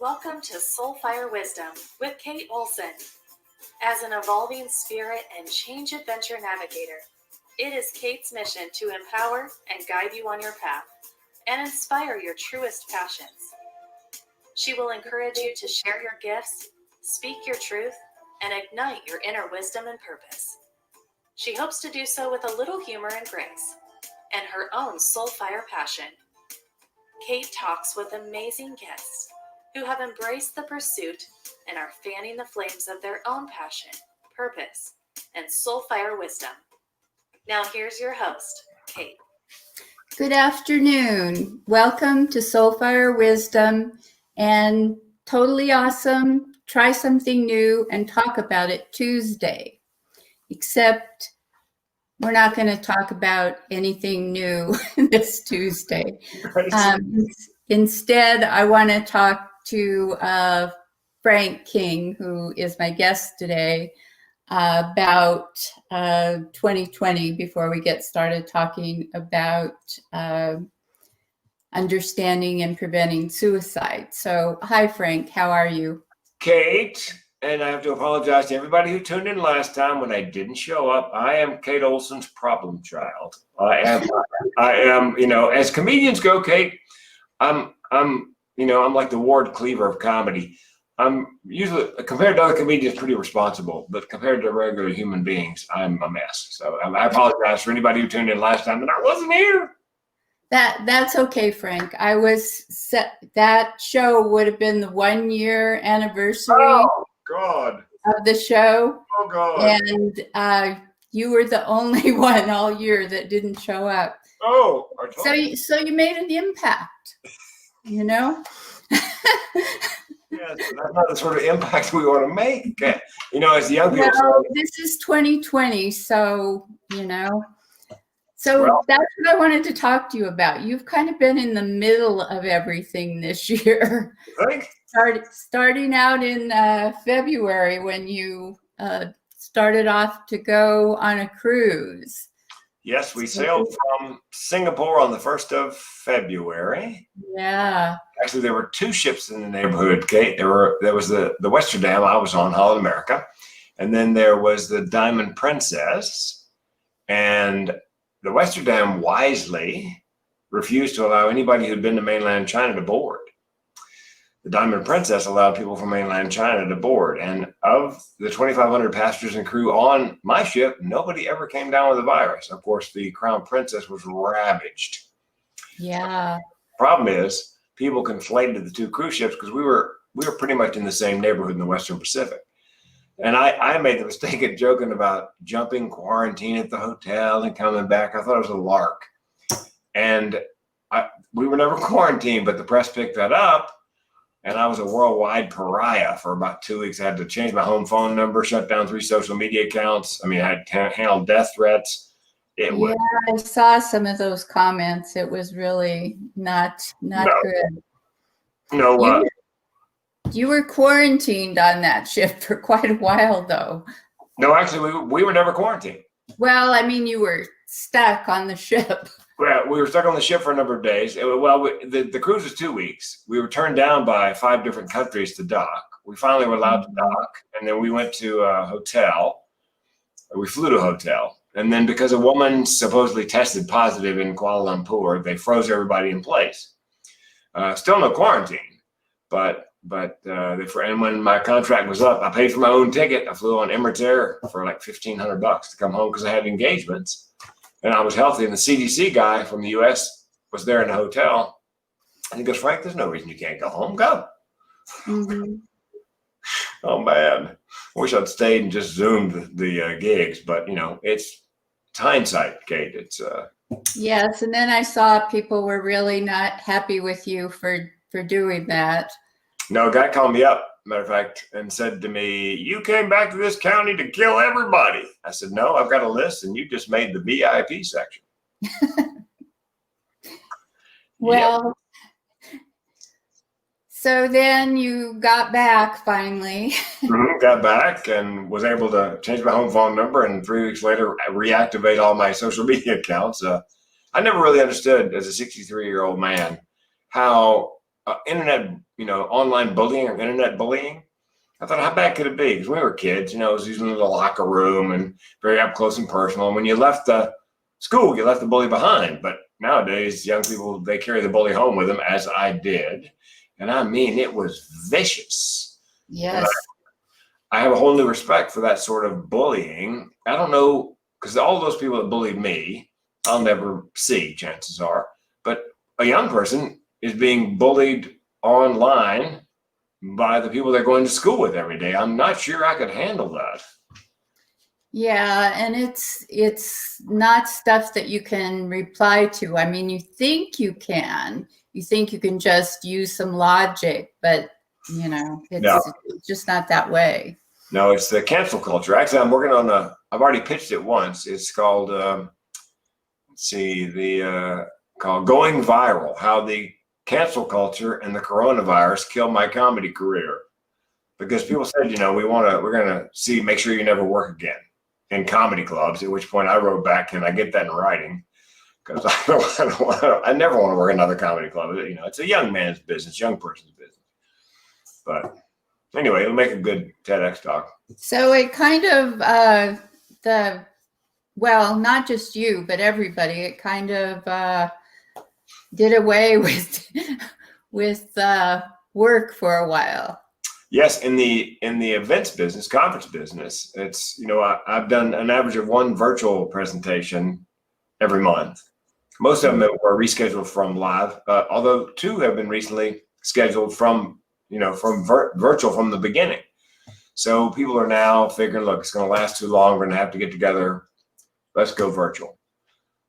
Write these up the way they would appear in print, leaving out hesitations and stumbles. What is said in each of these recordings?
Welcome to Soulfire Wisdom with Kate Olson. As an evolving spirit and change adventure navigator, it is Kate's mission to empower and guide you on your path and inspire your truest passions. She will encourage you to share your gifts, speak your truth, and ignite your inner wisdom and purpose. She hopes to do so with a little humor and grace and her own soulfire passion. Kate talks with amazing guests who have embraced the pursuit and are fanning the flames of their own passion, purpose, and soulfire wisdom. Now here's your host, Kate. Good afternoon. Welcome to Soulfire Wisdom and Totally Awesome, Try Something New and Talk About It Tuesday. Except we're not going to talk about anything new this Tuesday. Instead, I want to talk to Frank King, who is my guest today, about 2020 before we get started talking about understanding and preventing suicide. So, hi, Frank. How are you? Kate, and I have to apologize to everybody who tuned in last time when I didn't show up. I am Kate Olson's problem child. I am, as comedians go, Kate, I'm like the Ward Cleaver of comedy. I'm usually, compared to other comedians, pretty responsible, but compared to regular human beings, I'm a mess. So I apologize for anybody who tuned in last time and I wasn't here. That's okay, Frank. I was set. That show would have been the 1 year anniversary. Oh God. Of the show. Oh God. And you were the only one all year that didn't show up. Oh. So you made an impact. Yes, that's not the sort of impact we want to make. As the young people say, this is 2020, so So that's what I wanted to talk to you about. You've kind of been in the middle of everything this year. Right? Starting out in February when you started off to go on a cruise. Yes, we sailed from Singapore on the 1st of February. Yeah. Actually, there were two ships in the neighborhood, Kate. There was the Westerdam I was on, Holland America. And then there was the Diamond Princess. And the Westerdam wisely refused to allow anybody who'd been to mainland China to board. The Diamond Princess allowed people from mainland China to board. And of the 2,500 passengers and crew on my ship, nobody ever came down with the virus. Of course, the Crown Princess was ravaged. Yeah. Problem is, people conflated the two cruise ships because we were pretty much in the same neighborhood in the Western Pacific. And I made the mistake of joking about jumping quarantine at the hotel and coming back. I thought it was a lark. And we were never quarantined, but the press picked that up. And I was a worldwide pariah for about 2 weeks. I had to change my home phone number, shut down 3 social media accounts. I had to handle death threats. I saw some of those comments. It was really not good. No. You were quarantined on that ship for quite a while, though. No, actually, we were never quarantined. Well, you were stuck on the ship. Well, we were stuck on the ship for a number of days. The cruise was 2 weeks. We were turned down by 5 different countries to dock. We finally were allowed to dock, and then we went to a hotel. We flew to a hotel. And then because a woman supposedly tested positive in Kuala Lumpur, they froze everybody in place. Still no quarantine, but and when my contract was up, I paid for my own ticket. I flew on Emirates Air for like $1,500 to come home because I had engagements. And I was healthy, and the CDC guy from the U.S. was there in the hotel. And he goes, Frank, there's no reason you can't go home. Go. Mm-hmm. Oh, man. I wish I'd stayed and just Zoomed the gigs. But, it's hindsight, Kate. It's Yes, and then I saw people were really not happy with you for doing that. No, a guy called me up, matter of fact, and said to me, you came back to this county to kill everybody. I said, no, I've got a list, and you just made the VIP section. Well, So then you got back finally. Got back and was able to change my home phone number, and 3 weeks later, reactivate all my social media accounts. I never really understood as a 63-year-old man how internet, online bullying or internet bullying. I thought, how bad could it be? Because when we were kids, it was usually in the locker room and very up close and personal. And when you left the school, you left the bully behind. But nowadays, young people, they carry the bully home with them, as I did. And I mean, it was vicious. Yes. I have a whole new respect for that sort of bullying. I don't know, because all those people that bullied me, I'll never see, chances are. But a young person is being bullied online by the people they're going to school with every day. I'm not sure I could handle that. Yeah, and it's not stuff that you can reply to. I mean, you think you can. You think you can just use some logic, but it's just not that way. No, it's the cancel culture. Actually, I'm working on I've already pitched it once. It's called called Going Viral: How the Cancel Culture and the Coronavirus Killed My Comedy Career. Because people said, we're gonna make sure you never work again in comedy clubs. At which point I wrote back, can I get that in writing? Because I never want to work another comedy club. It's a young man's business, young person's business. But anyway, it'll make a good TEDx talk. So it kind of not just you, but everybody, it kind of did away with work for a while. Yes, in the events business, conference business, it's I've done an average of one virtual presentation every month. Most of them were rescheduled from live, although 2 have been recently scheduled from virtual from the beginning. So people are now figuring, look, it's going to last too long. We're going to have to get together. Let's go virtual.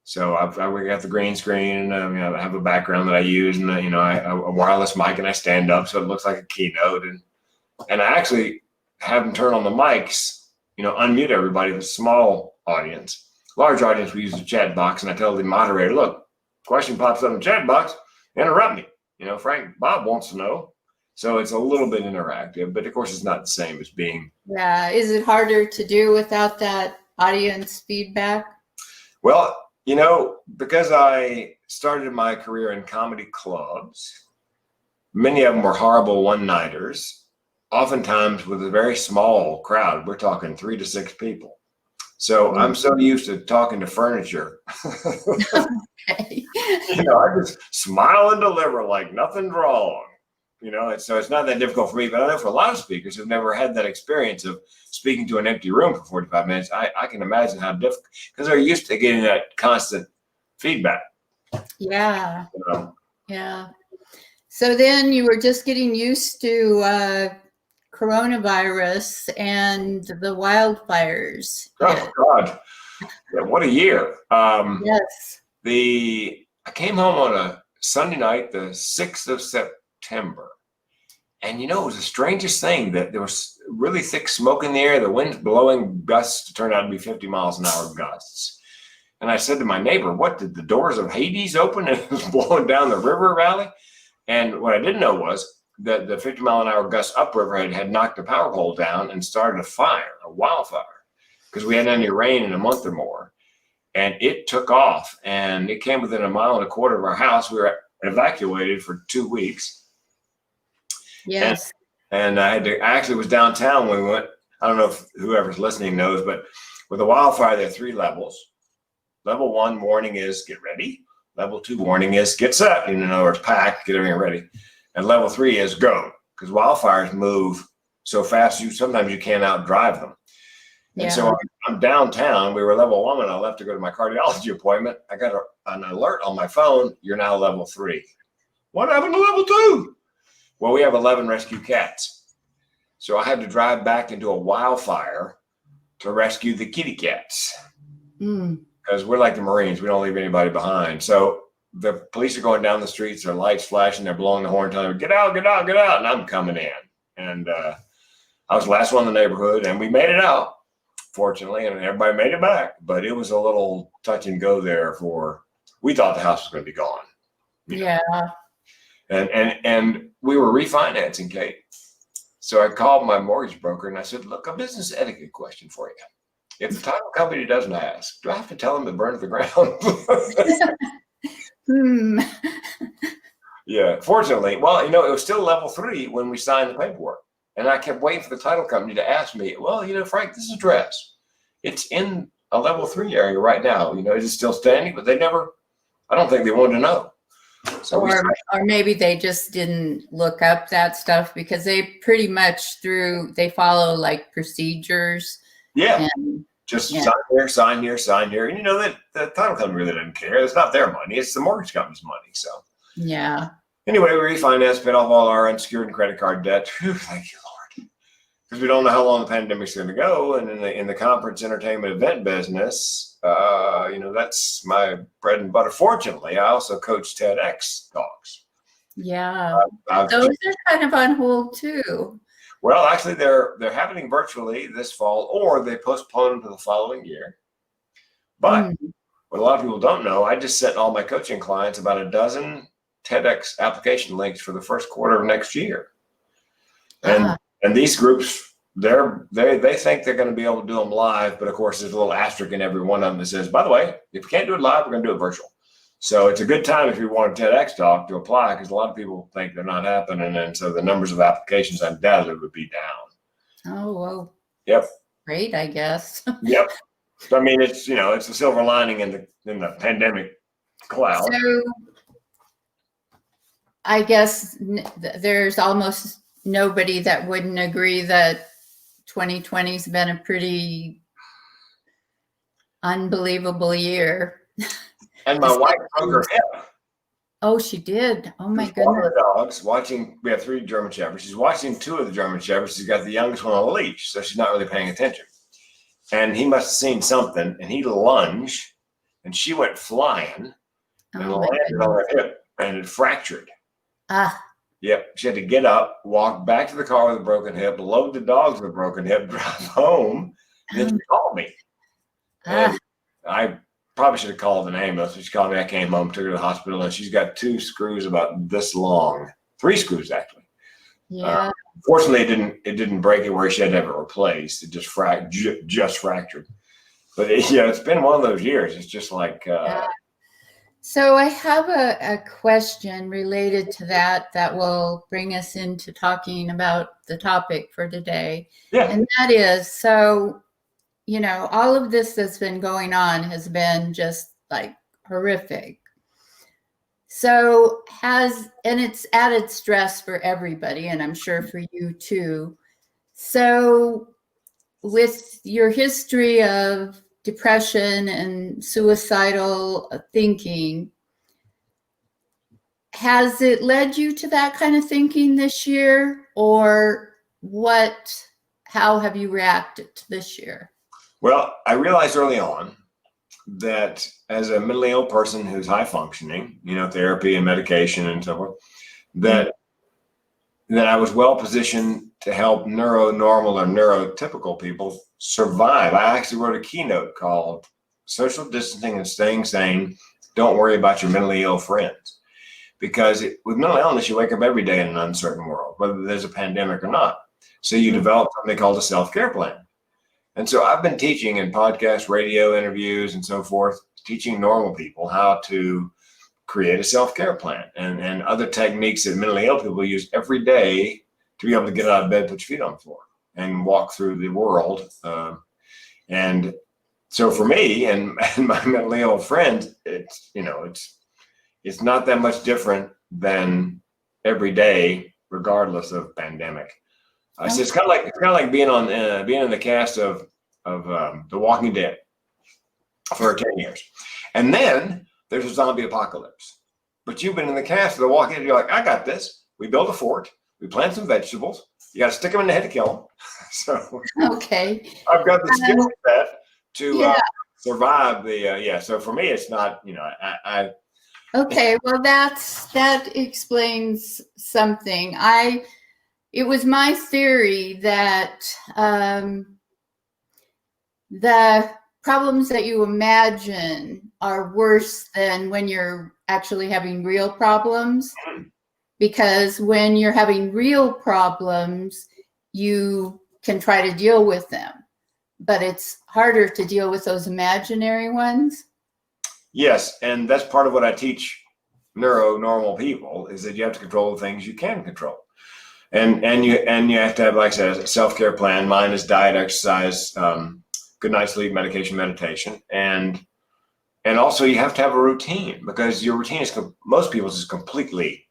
So we got the green screen, and I have a background that I use, and a wireless mic, and I stand up so it looks like a keynote, and I actually have them turn on the mics, unmute everybody. With a small audience. Large audience, we use the chat box, and I tell the moderator, look, question pops up in the chat box, interrupt me. Frank, Bob wants to know. So it's a little bit interactive, but of course it's not the same as being. Yeah. Is it harder to do without that audience feedback? Well, because I started my career in comedy clubs, many of them were horrible one-nighters, oftentimes with a very small crowd. We're talking 3 to 6 people. So I'm so used to talking to furniture. Okay. I just smile and deliver like nothing's wrong. So it's not that difficult for me, but I know for a lot of speakers who've never had that experience of speaking to an empty room for 45 minutes, I can imagine how difficult, because they're used to getting that constant feedback. Yeah. Yeah. So then you were just getting used to coronavirus and the wildfires. Oh God, yeah, what a year. Yes. I came home on a Sunday night, the 6th of September. And it was the strangest thing that there was really thick smoke in the air, the wind's blowing gusts turned out to be 50 miles an hour gusts. And I said to my neighbor, what, did the doors of Hades open and it was blowing down the river valley? And what I didn't know was that the 50 mile an hour gust upriver had knocked a power pole down and started a wildfire, because we hadn't had any rain in a month or more. And it took off, and it came within 1.25 miles of our house. We were evacuated for 2 weeks. Yes. And I actually was downtown when we went. I don't know if whoever's listening knows, but with a wildfire, there are 3 levels. Level 1 warning is get ready. Level 2 warning is get set. In other words, pack, get everything ready. And level 3 is go, because wildfires move so fast sometimes you can't outdrive them. And so I'm downtown. We were level 1 when I left to go to my cardiology appointment. I got an alert on my phone. You're now level 3. What happened to level 2? Well, we have 11 rescue cats. So I had to drive back into a wildfire to rescue the kitty cats. Because we're like the Marines. We don't leave anybody behind. So the police are going down the streets, their lights flashing, they're blowing the horn, telling me, get out, get out, get out. And I'm coming in. And I was the last one in the neighborhood, and we made it out, fortunately, and everybody made it back. But it was a little touch and go there we thought the house was going to be gone. Yeah. And we were refinancing, Kate. So I called my mortgage broker and I said, look, a business etiquette question for you. If the title company doesn't ask, do I have to tell them to burn to the ground? Hmm. Yeah. fortunately, well, it was still level 3 when we signed the paperwork. And I kept waiting for the title company to ask me, well, Frank, this address, it's in a level 3 area right now. Is it still standing? But I don't think they wanted to know. So or maybe they just didn't look up that stuff because they pretty much they follow like procedures. Yeah. Sign here. And that the title company really doesn't care. It's not their money. It's the mortgage company's money. So yeah. Anyway, we refinanced, paid off all our unsecured and credit card debt. Whew, thank you, Lord. Because we don't know how long the pandemic's going to go. And in the conference entertainment event business, that's my bread and butter. Fortunately, I also coach TEDx talks. Yeah. Those are kind of on hold too. Well, actually, they're happening virtually this fall, or they postpone them to the following year. But what a lot of people don't know, I just sent all my coaching clients about a dozen TEDx application links for the first quarter of next year. And these groups, they think they're going to be able to do them live, but of course there's a little asterisk in every one of them that says, by the way, if you can't do it live, we're going to do it virtual. So it's a good time if you want a TEDx talk to apply, because a lot of people think they're not happening, and so the numbers of applications undoubtedly would be down. Oh, well. Yep. Great, I guess. Yep. So, I mean, it's a silver lining in the pandemic cloud. So I guess there's almost nobody that wouldn't agree that 2020's been a pretty unbelievable year. And my wife broke her hip. Oh, she did. Oh my She's walking goodness. the dogs, we have 3 German Shepherds. She's watching 2 of the German Shepherds. She's got the youngest one on a leash, so she's not really paying attention. And he must have seen something, and he lunged, and she went flying and landed on her hip, and it fractured. Yep. She had to get up, walk back to the car with a broken hip, load the dogs with a broken hip, drive home, and then she called me. And I probably should have called an ambulance. She called me. I came home, took her to the hospital, and she's got 2 screws about this long. 3 screws, actually. Yeah. Fortunately, it didn't break it where she had to have it replaced. It just fractured. But it's been one of those years. It's just like. So I have a question related to that will bring us into talking about the topic for today. Yeah. And that is, so, all of this that's been going on has been just like horrific. So and it's added stress for everybody, and I'm sure for you too. So with your history of depression and suicidal thinking, has it led you to that kind of thinking this year, or how have you reacted to this year? Well, I realized early on that as a mentally ill person who's high functioning, therapy and medication and so forth, that I was well positioned to help neuronormal or neurotypical people survive. I actually wrote a keynote called Social Distancing and Staying Sane. Don't worry about your mentally ill friends. Because with mental illness, you wake up every day in an uncertain world, whether there's a pandemic or not. So you develop something called a self-care plan. And so I've been teaching in podcast, radio interviews, and so forth, teaching normal people how to create a self-care plan and other techniques that mentally ill people use every day to be able to get out of bed, put your feet on the floor, and walk through the world. And so for me and my mentally ill friends, it's not that much different than every day, regardless of pandemic. So it's kind of like being in the cast of The Walking Dead for 10 years, and then there's a zombie apocalypse. But you've been in the cast of The Walking Dead. You're like, I got this. We build a fort. We plant some vegetables. You got to stick them in the head to kill them. So okay, I've got the skill set to survive the. So for me, it's not. I. Okay, well that explains something. It was my theory that the problems that you imagine are worse than when you're actually having real problems, because when you're having real problems, you can try to deal with them, but it's harder to deal with those imaginary ones. Yes, and that's part of what I teach normal people is that you have to control the things you can control. And you have to have, like I said, a self-care plan. Mine is diet, exercise, good night's sleep, medication, meditation. And also you have to have a routine, because your routine is, most people's is completely,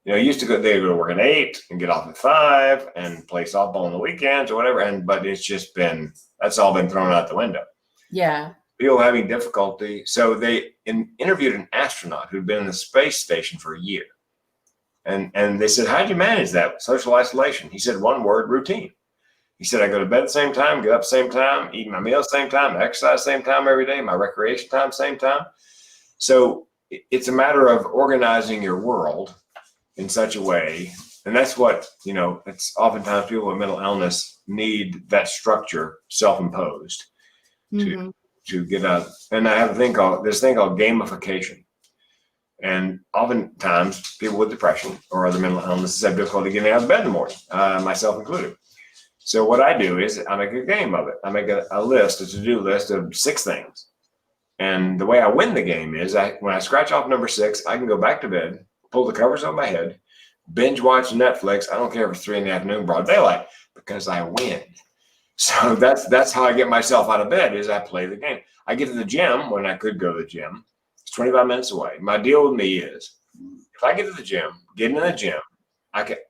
used to they go to work at 8 and get off at 5 and play softball on the weekends or whatever. But it's just that's all been thrown out the window. Yeah. People having difficulty. So they interviewed an astronaut who'd been in the space station for a year. And they said, how'd you manage that social isolation? He said, one word: routine. He said, I go to bed at the same time, get up at the same time, eat my meal at the same time, exercise the same time every day, my recreation time, same time. So it's a matter of organizing your world in such a way. And that's what, it's oftentimes people with mental illness need, that structure self-imposed to get out. And I have this thing called gamification. And oftentimes people with depression or other mental illnesses have difficulty getting out of bed in the morning, myself included. So what I do is I make a game of it. I make a to-do list of 6 things. And the way I win the game is when I scratch off number 6, I can go back to bed, pull the covers over my head, binge watch Netflix. I don't care if it's 3 in the afternoon, broad daylight, because I win. So that's how I get myself out of bed, is I play the game. I get to the gym when I could go to the gym. It's 25 minutes away. My deal with me is, if I get to the gym, get in the gym,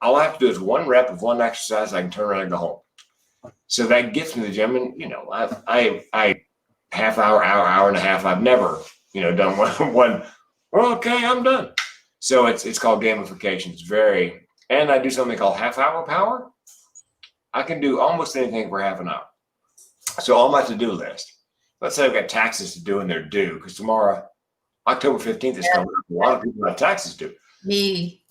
all I have to do is 1 rep of 1 exercise. I can turn around and go home. So that gets me to the gym. And, I half hour and a half, I've never, done one. Well, okay, I'm done. So it's called gamification. It's and I do something called half-hour power. I can do almost anything for half an hour. So on my to-do list, let's say I've got taxes to do and they're due, because tomorrow, October 15th is coming up. A lot of people have taxes due. Me.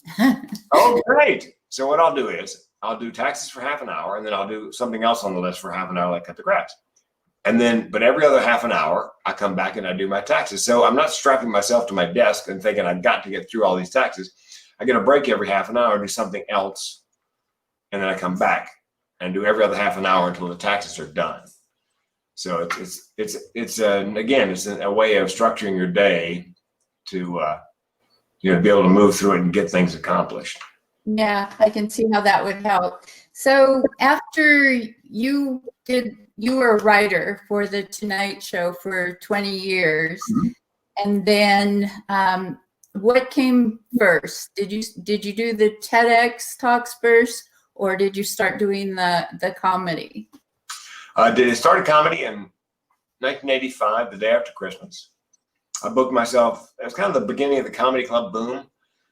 Oh, great. So what I'll do is I'll do taxes for half an hour, and then I'll do something else on the list for half an hour, like cut the grass. And then, but every other half an hour, I come back and I do my taxes. So I'm not strapping myself to my desk and thinking I've got to get through all these taxes. I get a break every half an hour, do something else, and then I come back and do every other half an hour until the taxes are done. So it's a way of structuring your day to be able to move through it and get things accomplished. Yeah, I can see how that would help. So after you were a writer for the Tonight Show for 20 years, and then what came first? Did you do the TEDx talks first, or did you start doing the comedy? I started comedy in 1985, the day after Christmas. I booked myself. It was kind of the beginning of the comedy club boom.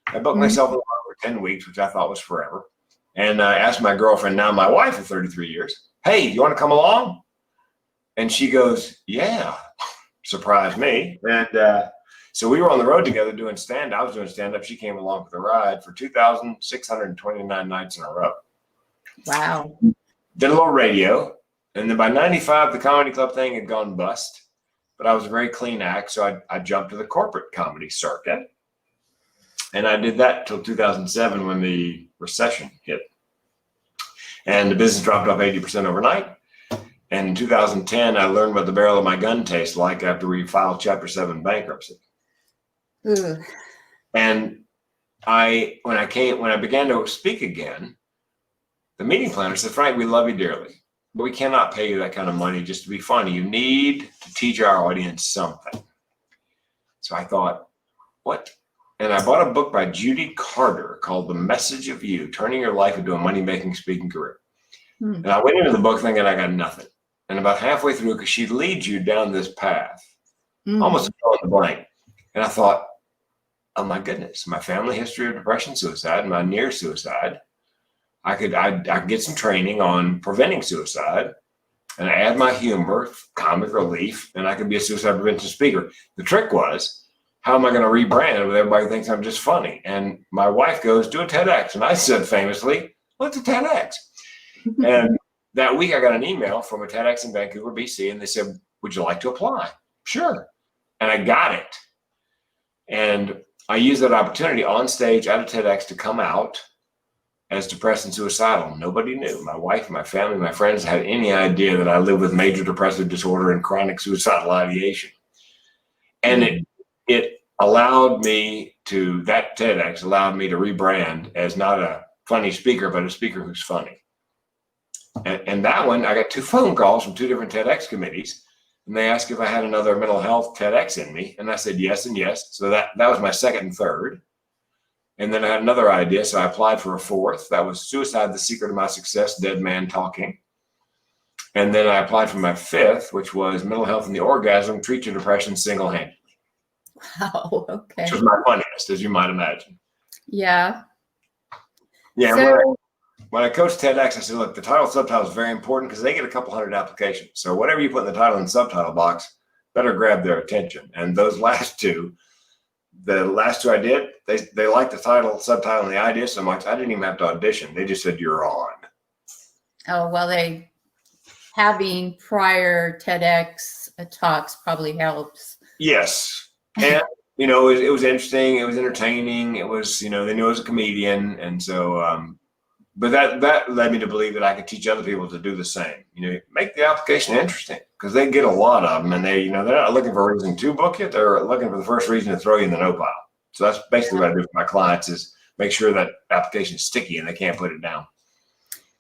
I booked myself for 10 weeks, which I thought was forever. And I asked my girlfriend, now my wife of 33 years, hey, you want to come along? And she goes, yeah. Surprised me. And so we were on the road together doing stand-up. I was doing stand-up. She came along for the ride for 2,629 nights in a row. Wow. Did a little radio. And then by 95, the comedy club thing had gone bust. But I was a very clean act, so I jumped to the corporate comedy circuit. And I did that till 2007 when the recession hit. And the business dropped off 80% overnight. And in 2010, I learned what the barrel of my gun tastes like after we filed Chapter 7 bankruptcy. Ugh. And when I began to speak again, the meeting planner said, Frank, we love you dearly, but we cannot pay you that kind of money just to be funny. You need to teach our audience something. So I thought, what? And I bought a book by Judy Carter called The Message of You, Turning Your Life into a Money-Making Speaking Career. And I went into the book thinking I got nothing. And about halfway through, because she leads you down this path, almost fill in the blank. And I thought, oh my goodness, my family history of depression, suicide, my near suicide. I could get some training on preventing suicide and add my humor, comic relief, and I could be a suicide prevention speaker. The trick was, how am I going to rebrand when everybody thinks I'm just funny? And my wife goes, do a TEDx. And I said famously, what's a TEDx? And that week I got an email from a TEDx in Vancouver, BC, and they said, would you like to apply? Sure. And I got it. And I used that opportunity on stage at a TEDx to come out as depressed and suicidal. Nobody knew. My wife, my family, my friends had any idea that I lived with major depressive disorder and chronic suicidal ideation. And it allowed me to that TEDx allowed me to rebrand as not a funny speaker, but a speaker who's funny. And that one, I got 2 phone calls from 2 different TEDx committees, and they asked if I had another mental health TEDx in me, and I said yes and yes. So that was my second and third. And then I had another idea, so I applied for a 4th. That was Suicide, the Secret of My Success, Dead Man Talking. And then I applied for my 5th, which was Mental Health and the Orgasm, Treat Your Depression Single-Handedly. Wow, okay. Which was my funniest, as you might imagine. Yeah. Yeah, So, when I coached TEDx, I said, look, the title and subtitle is very important because they get a couple hundred applications. So whatever you put in the title and subtitle box, better grab their attention. And those last 2, the last 2 I did, they liked the title, subtitle, and the idea so much, I didn't even have to audition. They just said, you're on. oh, well, having prior TEDx talks probably helps. Yes. And, it was interesting. It was entertaining. It was, they knew I was a comedian. And so, but that led me to believe that I could teach other people to do the same. Make the application interesting because they get a lot of them, and they're not looking for a reason to book it. They're looking for the first reason to throw you in the no pile. So that's basically what I do for my clients is make sure that application is sticky and they can't put it down.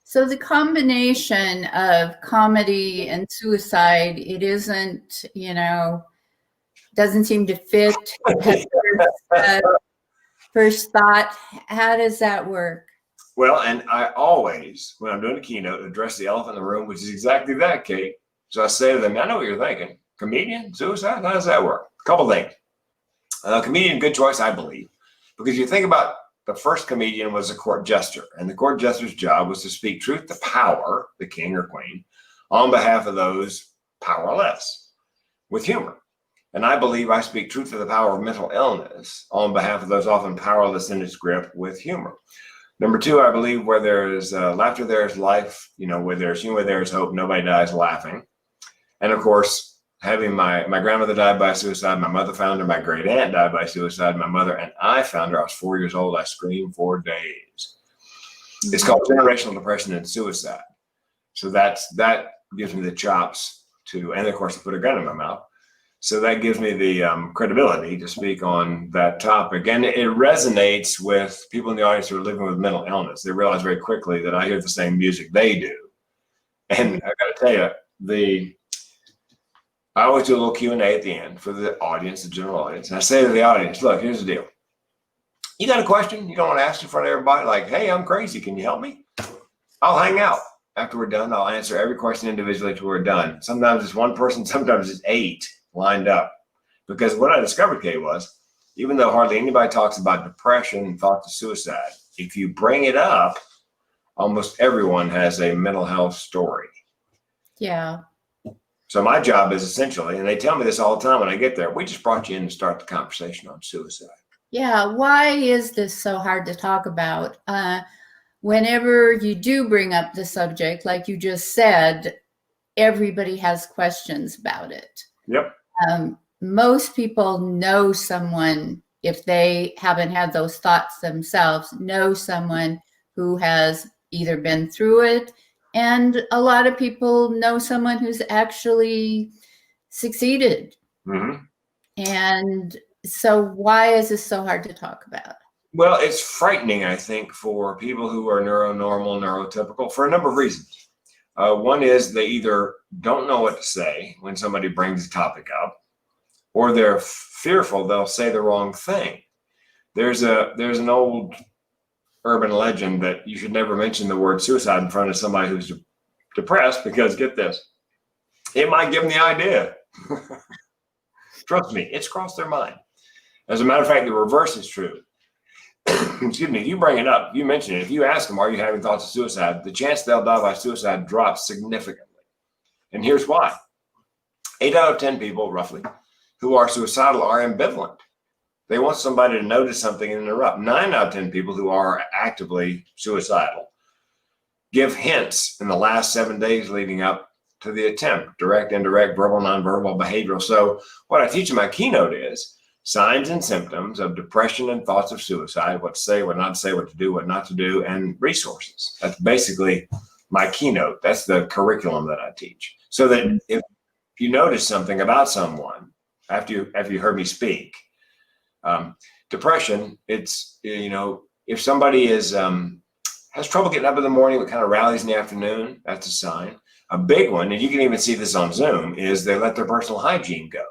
So the combination of comedy and suicide, it isn't, doesn't seem to fit. First thought, how does that work? Well, and I always, when I'm doing a keynote, address the elephant in the room, which is exactly that, Kate. So I say to them, I know what you're thinking. Comedian, suicide, how does that work? A couple things. Comedian, good choice, I believe. Because you think about the first comedian was a court jester, and the court jester's job was to speak truth to power, the king or queen, on behalf of those powerless, with humor. And I believe I speak truth to the power of mental illness on behalf of those often powerless in its grip with humor. Number 2, I believe where there is laughter, there is life. Where there's humor, there is hope. Nobody dies laughing. And of course, having my grandmother died by suicide, my mother found her, my great aunt died by suicide, my mother and I found her. I was 4 years old. I screamed for days. It's called generational depression and suicide. So that gives me the chops to, and of course, I put a gun in my mouth. So that gives me the credibility to speak on that topic. And it resonates with people in the audience who are living with mental illness. They realize very quickly that I hear the same music they do. And I got to tell you, I always do a little Q&A at the end for the audience, the general audience. And I say to the audience, look, here's the deal. You got a question you don't want to ask in front of everybody? Like, hey, I'm crazy. Can you help me? I'll hang out. After we're done, I'll answer every question individually till we're done. Sometimes it's 1 person, sometimes it's 8 lined up. Because what I discovered, Kay, was even though hardly anybody talks about depression and thoughts of suicide, if you bring it up, almost everyone has a mental health story. Yeah. So my job is essentially, and they tell me this all the time when I get there, we just brought you in to start the conversation on suicide. Yeah. Why is this so hard to talk about? Whenever you do bring up the subject, like you just said, everybody has questions about it. Yep. Most people know someone, if they haven't had those thoughts themselves, know someone who has either been through it, and a lot of people know someone who's actually succeeded. Mm-hmm. And so why is this so hard to talk about? Well, it's frightening, I think, for people who are neuronormal, neurotypical, for a number of reasons. One is they either don't know what to say when somebody brings a topic up, or they're fearful they'll say the wrong thing. There's an old urban legend that you should never mention the word suicide in front of somebody who's depressed because, get this, it might give them the idea. Trust me, it's crossed their mind. As a matter of fact, the reverse is true. Excuse me, if you bring it up, you mention it, if you ask them, are you having thoughts of suicide, the chance they'll die by suicide drops significantly. And here's why. 8 out of 10 people, roughly, who are suicidal are ambivalent. They want somebody to notice something and interrupt. 9 out of 10 people who are actively suicidal give hints in the last 7 days leading up to the attempt, direct, indirect, verbal, nonverbal, behavioral. So what I teach in my keynote is signs and symptoms of depression and thoughts of suicide, what to say, what not to say, what to do, what not to do, and resources. That's basically my keynote. That's the curriculum that I teach. So that if you notice something about someone after you heard me speak, Depression, it's, if somebody is has trouble getting up in the morning, but kind of rallies in the afternoon, that's a sign. A big one, and you can even see this on Zoom, is they let their personal hygiene go.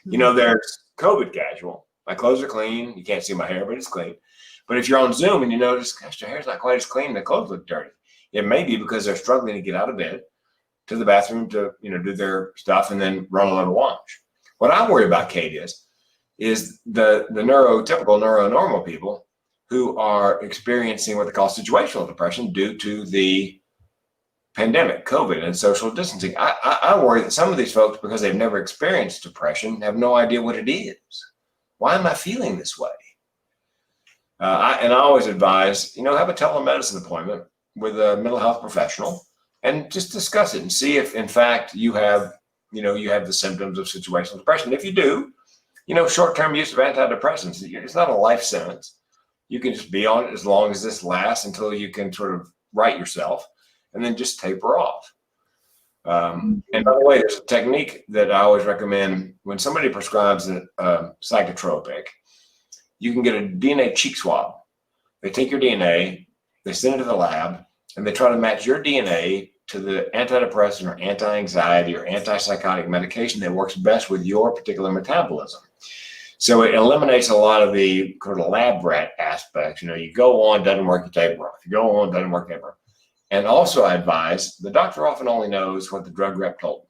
There's COVID casual. My clothes are clean. You can't see my hair, but it's clean. But if you're on Zoom and you notice, gosh, their hair's not quite as clean, the clothes look dirty. It may be because they're struggling to get out of bed to the bathroom to, do their stuff and then run a little wash. What I worry about, Kate, is the neurotypical, neuronormal people who are experiencing what they call situational depression due to the pandemic, COVID, and social distancing. I worry that some of these folks, because they've never experienced depression, have no idea what it is. Why am I feeling this way? I always advise, have a telemedicine appointment with a mental health professional and just discuss it and see if, in fact, you have the symptoms of situational depression. If you do, short-term use of antidepressants, it's not a life sentence. You can just be on it as long as this lasts until you can sort of right yourself and then just taper off. And by the way, there's a technique that I always recommend when somebody prescribes a psychotropic. You can get a DNA cheek swab. They take your DNA, they send it to the lab, and they try to match your DNA to the antidepressant or anti-anxiety or antipsychotic medication that works best with your particular metabolism. So it eliminates a lot of the sort of lab rat aspects. You go on, doesn't work, you taper off. You go on, doesn't work, taper off. And also I advise, the doctor often only knows what the drug rep told them.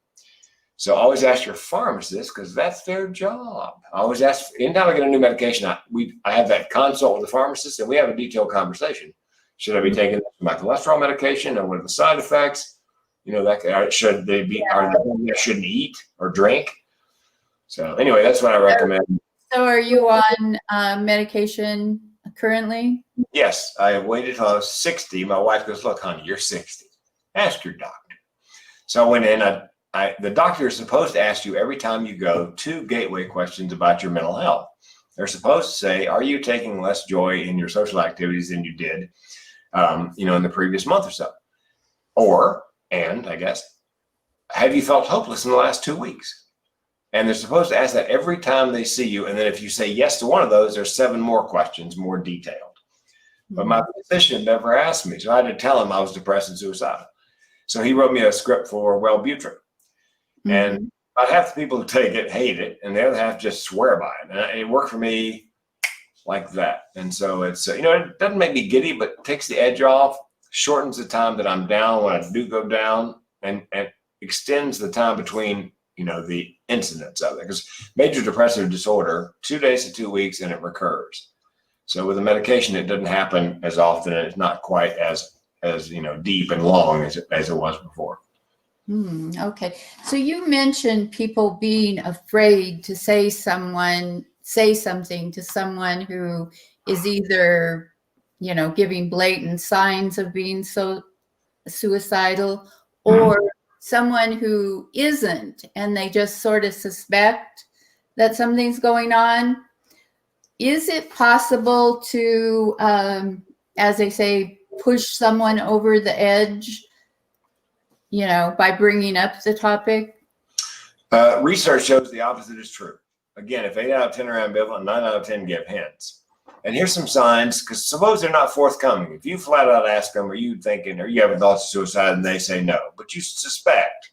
So always ask your pharmacist, because that's their job. I always ask, anytime I get a new medication, I have that consult with the pharmacist and we have a detailed conversation. Should I be taking my cholesterol medication, or what are the side effects? Should they be, are they shouldn't eat or drink? So anyway, that's what I recommend. So are you on medication currently? Yes, I have waited till I was 60. My wife goes, look, honey, you're 60. Ask your doctor. So I went in, the doctor is supposed to ask you every time you go 2 gateway questions about your mental health. They're supposed to say, are you taking less joy in your social activities than you did, in the previous month or so? And I guess, have you felt hopeless in the last 2 weeks? And they're supposed to ask that every time they see you. And then if you say yes to one of those, there's 7 more questions, more detailed. But my physician never asked me. So I had to tell him I was depressed and suicidal. So he wrote me a script for Wellbutrin. And about half the people who take it hate it, and the other half just swear by it. And it worked for me like that. And so it's, it doesn't make me giddy, but takes the edge off, shortens the time that I'm down when I do go down, and extends the time between, the incidents of it. Because major depressive disorder, 2 days to 2 weeks, and it recurs. So with the medication, it doesn't happen as often, and it's not quite as deep and long as it was before. Okay. So you mentioned people being afraid to say something to someone who is either, giving blatant signs of being so suicidal, or someone who isn't, and they just sort of suspect that something's going on. Is it possible to, as they say, push someone over the edge, by bringing up the topic? Research shows the opposite is true. Again, if 8 out of 10 are ambivalent, 9 out of 10 give hints. And here's some signs, because suppose they're not forthcoming. If you flat out ask them, are you thinking, or you have thoughts of suicide, and they say no, but you suspect.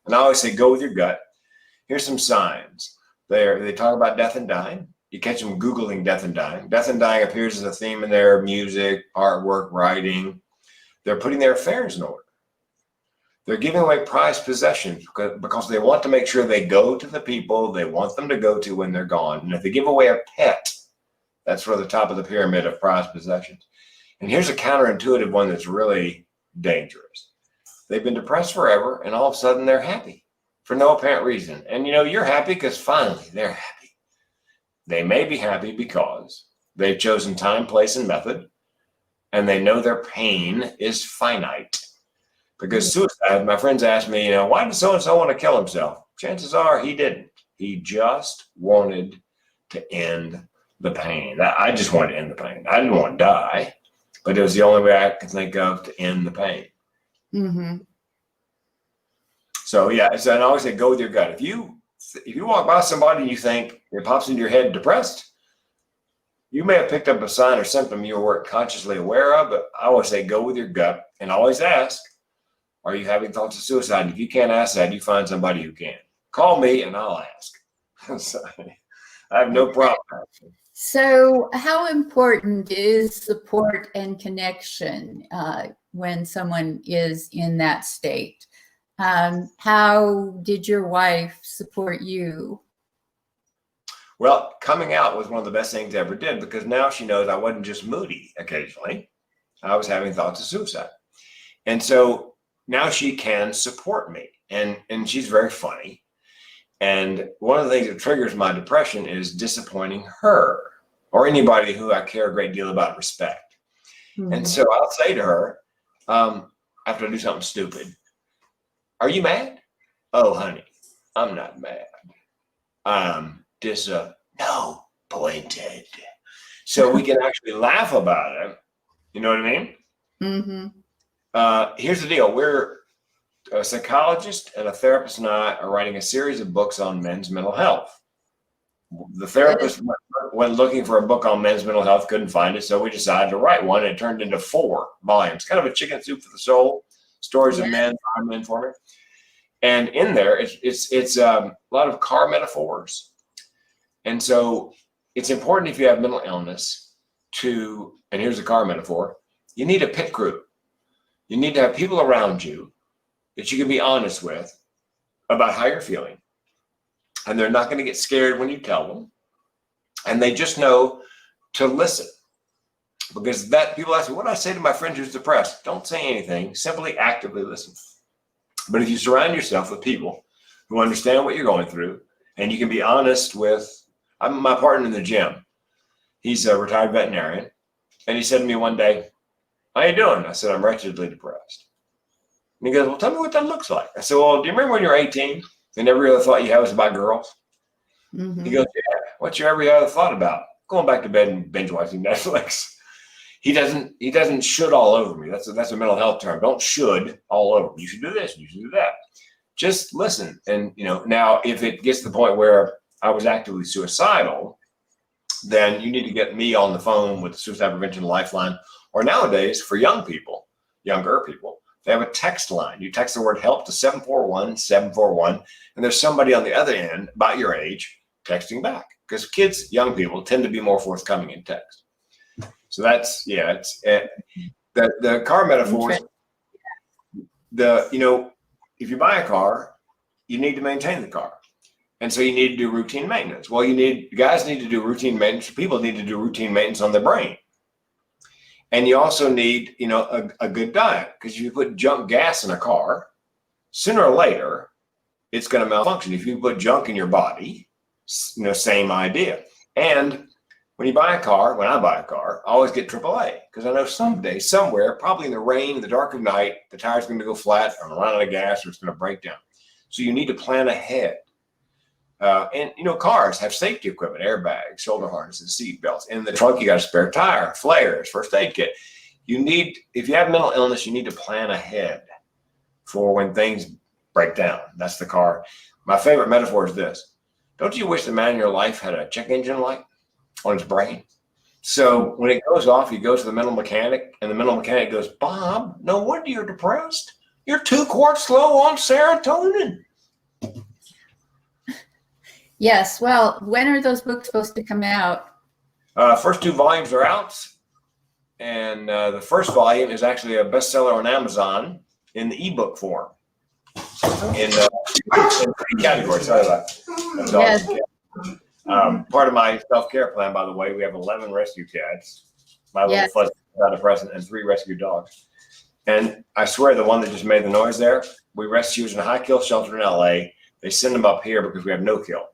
And I always say, go with your gut. Here's some signs. They talk about death and dying. You catch them Googling death and dying. Death and dying appears as a theme in their music, artwork, writing. They're putting their affairs in order. They're giving away prized possessions because they want to make sure they go to the people they want them to go to when they're gone. And if they give away a pet, that's for the top of the pyramid of prized possessions. And here's a counterintuitive one that's really dangerous. They've been depressed forever, and all of a sudden they're happy for no apparent reason. And you're happy because finally they're happy. They may be happy because they've chosen time, place, and method, and they know their pain is finite. Because suicide, my friends ask me, why did so-and-so want to kill himself? Chances are he didn't. He just wanted to end the pain. I just wanted to end the pain. I didn't want to die, but it was the only way I could think of to end the pain. So and I always say, go with your gut. If you walk by somebody and you think it pops into your head depressed, You may have picked up a sign or symptom you weren't consciously aware of, but I always say go with your gut and always ask, are you having thoughts of suicide? If you can't ask that, you find somebody who can. Call me and I'll ask. So, I have no problem. So how important is support and connection when someone is in that state? How did your wife support you? Well, coming out was one of the best things I ever did, because now she knows I wasn't just moody occasionally. I was having thoughts of suicide. And so now she can support me, and she's very funny. And one of the things that triggers my depression is disappointing her or anybody who I care a great deal about respect. Mm-hmm. And so I'll say to her, after I do something stupid, are you mad? Oh, honey, I'm not mad. I'm disappointed. So we can actually laugh about it. You know what I mean? Mm-hmm. Here's the deal. We're a psychologist and a therapist and I are writing a series of books on men's mental health. The therapist went looking for a book on men's mental health, couldn't find it, so we decided to write one. It turned into 4 volumes, kind of a chicken soup for the soul, stories of men, by men, for men. And in there, it's a lot of car metaphors. And so it's important, if you have mental illness, to, and here's a car metaphor, you need a pit crew. You need to have people around you that you can be honest with about how you're feeling. And they're not going to get scared when you tell them. And they just know to listen. Because that, people ask me, what do I say to my friend who's depressed? Don't say anything, simply actively listen. But if you surround yourself with people who understand what you're going through, and you can be honest with, I'm my partner in the gym. He's a retired veterinarian. And he said to me one day, how you doing? I said, I'm wretchedly depressed. And he goes, well, tell me what that looks like. I said, well, do you remember when you were 18 and every other thought you had was about girls? Mm-hmm. He goes, yeah, what's your every other thought about? Going back to bed and binge watching Netflix. He doesn't should all over me. That's a mental health term. Don't should all over me. You should do this, you should do that. Just listen. And now if it gets to the point where I was actively suicidal, then you need to get me on the phone with the Suicide Prevention Lifeline. Or nowadays, for younger people, they have a text line. You text the word help to 741-741, and there's somebody on the other end, about your age, texting back. Because kids, young people, tend to be more forthcoming in text. So that's, it's the car metaphors. If you buy a car, you need to maintain the car. And so you need to do routine maintenance. Well, guys need to do routine maintenance. People need to do routine maintenance on their brain. And you also need, a good diet, because if you put junk gas in a car, sooner or later, it's going to malfunction. If you put junk in your body, same idea. And when I buy a car, I always get AAA, because I know someday, somewhere, probably in the rain, in the dark of night, the tire's going to go flat, or run out of gas, or it's going to break down. So you need to plan ahead. Cars have safety equipment, airbags, shoulder harnesses, seat belts. In the trunk, you got a spare tire, flares, first aid kit. If you have mental illness, you need to plan ahead for when things break down. That's the car. My favorite metaphor is this. Don't you wish the man in your life had a check engine light on his brain? So when it goes off, you go to the mental mechanic, and the mental mechanic goes, Bob, no wonder you're depressed. You're 2 quarts low on serotonin. Yes. Well, when are those books supposed to come out? First 2 volumes are out. And the first volume is actually a bestseller on Amazon in the ebook form. In 3 categories. Sorry about that. Yes. Part of my self-care plan, by the way, we have 11 rescue cats. My little fuzzy antidepressant and 3 rescue dogs. And I swear the one that just made the noise there, we rescued in a high-kill shelter in LA. They send them up here because we have no kill.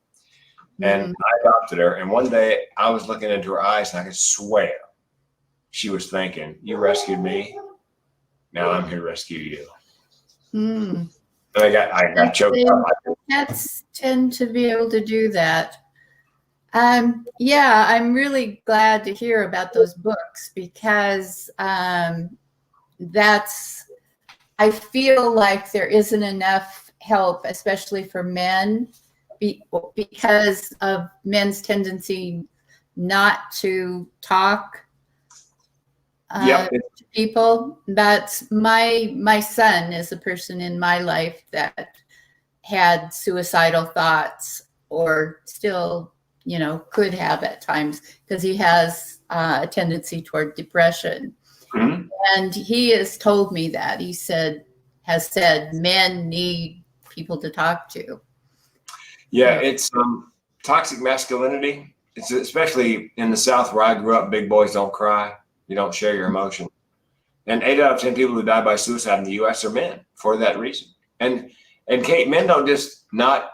And I adopted her. And one day I was looking into her eyes, and I could swear she was thinking, you rescued me. Now I'm here to rescue you. And I got choked up. Cats tend to be able to do that. I'm really glad to hear about those books, because I feel like there isn't enough help, especially for men, because of men's tendency not to talk Yep. to people. That's my son is a person in my life that had suicidal thoughts, or still, could have at times, because he has a tendency toward depression. Mhm. And he has told me that has said men need people to talk to. Yeah, it's toxic masculinity. It's especially in the South where I grew up. Big boys don't cry. You don't share your emotion. And 8 out of 10 people who die by suicide in the U.S. are men for that reason. And Kate, men don't just not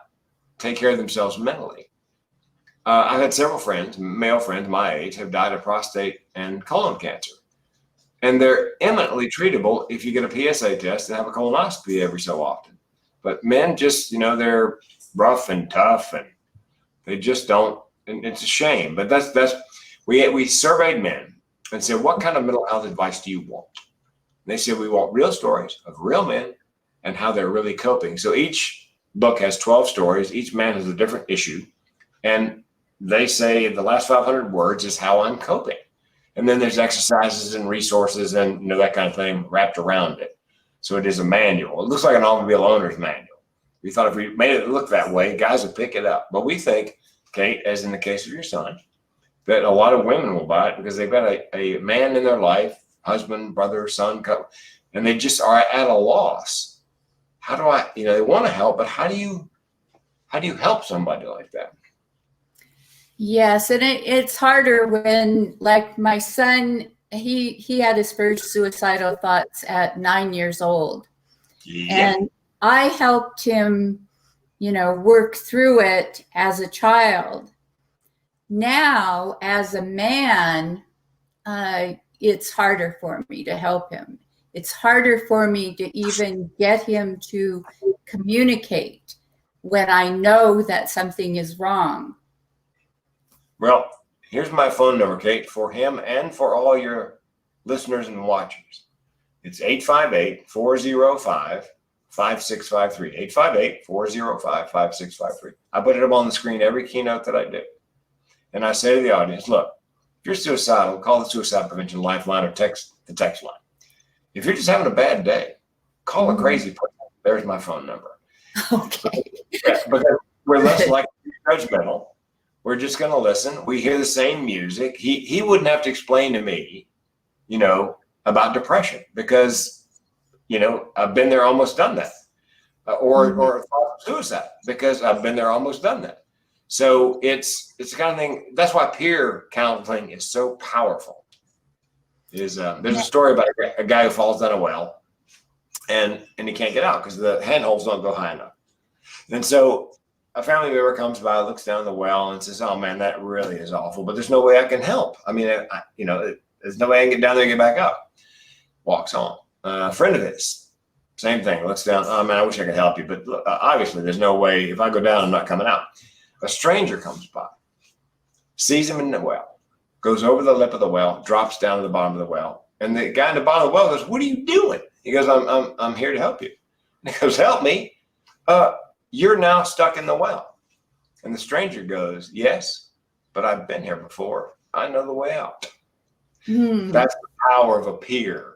take care of themselves mentally. I've had several friends, male friends my age, have died of prostate and colon cancer. And they're eminently treatable if you get a PSA test and have a colonoscopy every so often. But men just, they're rough and tough, and they just don't. And it's a shame. But we surveyed men and said, what kind of mental health advice do you want? And they said, we want real stories of real men and how they're really coping. So each book has 12 stories. Each man has a different issue. And they say the last 500 words is how I'm coping. And then there's exercises and resources and that kind of thing wrapped around it. So it is a manual. It looks like an automobile owner's manual. We thought if we made it look that way, guys would pick it up. But we think, Kate, as in the case of your son, that a lot of women will buy it because they've got a man in their life, husband, brother, son, and they just are at a loss. How do I, they want to help, but how do you help somebody like that? Yes, and it's harder when, like my son, he had his first suicidal thoughts at 9 years old. Yeah. And I helped him, work through it as a child. Now, as a man, it's harder for me to help him. It's harder for me to even get him to communicate when I know that something is wrong. Well, here's my phone number, Kate, for him and for all your listeners and watchers. It's 858-405-5653. 858-405-5653. I put it up on the screen every keynote that I do. And I say to the audience, look, if you're suicidal, call the Suicide Prevention Lifeline or text the text line. If you're just having a bad day, call a crazy person. There's my phone number. Okay. Because we're less likely to be judgmental. We're just going to listen. We hear the same music. He wouldn't have to explain to me, about depression because, I've been there, almost done that. Or suicide because I've been there, almost done that. So it's the kind of thing. That's why peer counseling is so powerful. There's a story about a guy who falls down a well and he can't get out because the handholds don't go high enough. And so a family member comes by, looks down the well and says, oh man, that really is awful, but there's no way I can help. I mean, there's no way I can get down there and get back up. Walks on. A friend of his, same thing, looks down, oh man, I wish I could help you, but obviously there's no way. If I go down, I'm not coming out. A stranger comes by, sees him in the well, goes over the lip of the well, drops down to the bottom of the well. And the guy in the bottom of the well goes, what are you doing? He goes, I'm here to help you. And he goes, help me? You're now stuck in the well. And the stranger goes, yes, but I've been here before. I know the way out. That's the power of a peer.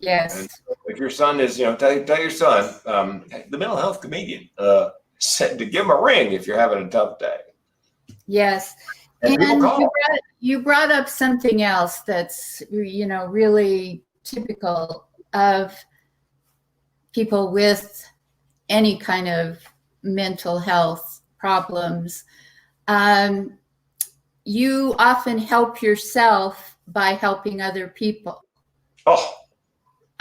Yes. And if your son is, tell your son, the mental health comedian, said to give him a ring if you're having a tough day. Yes. And you brought up something else that's, really typical of people with any kind of mental health problems. You often help yourself by helping other people.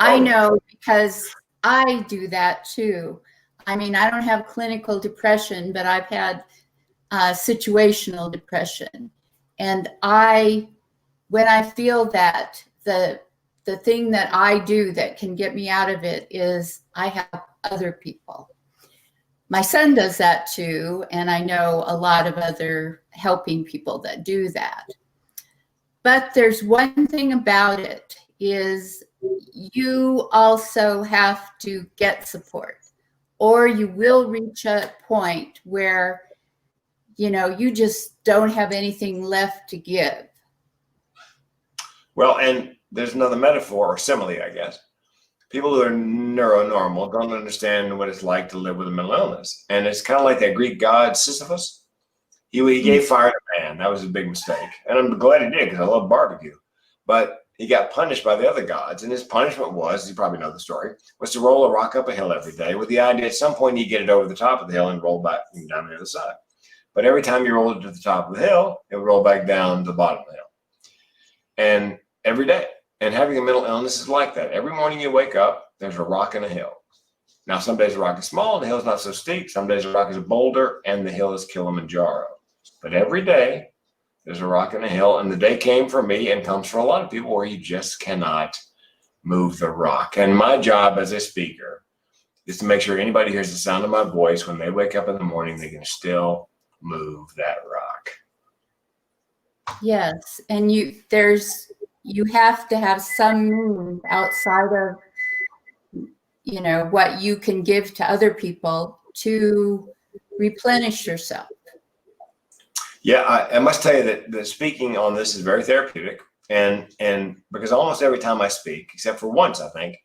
I know because I do that too. I mean, I don't have clinical depression, but I've had situational depression. And when I feel that, the thing that I do that can get me out of it is I help other people. My son does that too, and I know a lot of other helping people that do that. But there's one thing about it is you also have to get support, or you will reach a point where you just don't have anything left to give. Well, and there's another metaphor or simile, I guess. People who are neuronormal don't understand what it's like to live with a mental illness. And it's kind of like that Greek god Sisyphus. He gave fire to man. That was a big mistake. And I'm glad he did, because I love barbecue. But he got punished by the other gods. And his punishment was, you probably know the story, was to roll a rock up a hill every day with the idea at some point you get it over the top of the hill and roll back down the other side. But every time you rolled it to the top of the hill, it would roll back down the bottom of the hill. And every day. And having a mental illness is like that. Every morning you wake up, there's a rock and a hill. Now, some days the rock is small and the hill is not so steep. Some days the rock is a boulder and the hill is Kilimanjaro. But every day there's a rock and a hill. And the day came for me and comes for a lot of people where you just cannot move the rock. And my job as a speaker is to make sure anybody hears the sound of my voice when they wake up in the morning, they can still move that rock. Yes. And you have to have some means outside of, what you can give to other people to replenish yourself. Yeah, I must tell you that speaking on this is very therapeutic. And because almost every time I speak, except for once, I think,